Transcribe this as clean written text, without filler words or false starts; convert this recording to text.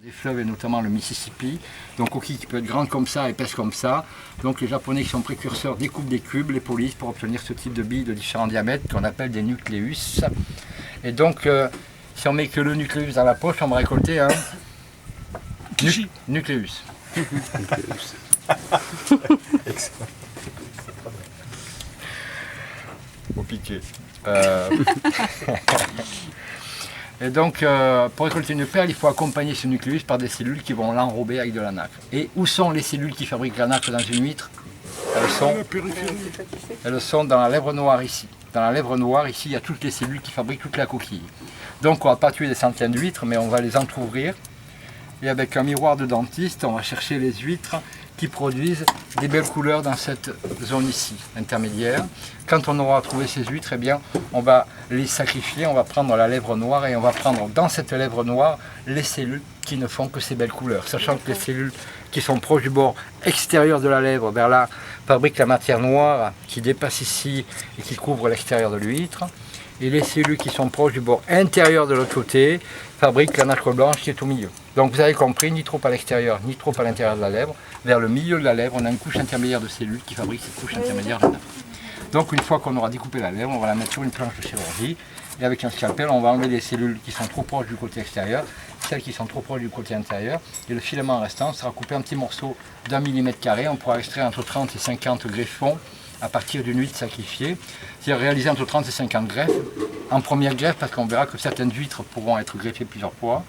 Des fleuves et notamment le Mississippi, donc coquille qui peut être grande comme ça, épaisse comme ça. Donc les Japonais qui sont précurseurs découpent des cubes, les polissent pour obtenir ce type de billes de différents diamètres qu'on appelle des nucléus. Et donc si on met que le nucléus dans la poche, on va récolter un nucléus. Au piqué. Et donc, pour récolter une perle, il faut accompagner ce nucléus par des cellules qui vont l'enrober avec de la nacre. Et où sont les cellules qui fabriquent la nacre dans une huître? Elles sont dans la lèvre noire ici. Dans la lèvre noire, ici, il y a toutes les cellules qui fabriquent toute la coquille. Donc, on ne va pas tuer des centaines d'huîtres, mais on va les entrouvrir. Et avec un miroir de dentiste, on va chercher les huîtres qui produisent des belles couleurs dans cette zone ici, intermédiaire. Quand on aura trouvé ces huîtres, eh bien, on va les sacrifier, on va prendre la lèvre noire et on va prendre dans cette lèvre noire les cellules qui ne font que ces belles couleurs. Sachant que les cellules qui sont proches du bord extérieur de la lèvre, vers là, fabriquent la matière noire qui dépasse ici et qui couvre l'extérieur de l'huître. Et les cellules qui sont proches du bord intérieur de l'autre côté fabriquent la nacre blanche qui est au milieu. Donc vous avez compris, ni trop à l'extérieur, ni trop à l'intérieur de la lèvre. Vers le milieu de la lèvre, on a une couche intermédiaire de cellules qui fabriquent cette couche intermédiaire de la nacre. Donc une fois qu'on aura découpé la lèvre, on va la mettre sur une planche de chirurgie. Et avec un scalpel, on va enlever les cellules qui sont trop proches du côté extérieur, celles qui sont trop proches du côté intérieur. Et le filament restant sera coupé en petits morceaux d'1 mm². On pourra extraire entre 30 et 50 greffons à partir d'une huître sacrifiée. C'est-à-dire réaliser entre 30 et 50 greffes. En première greffe, parce qu'on verra que certaines huîtres pourront être greffées plusieurs fois.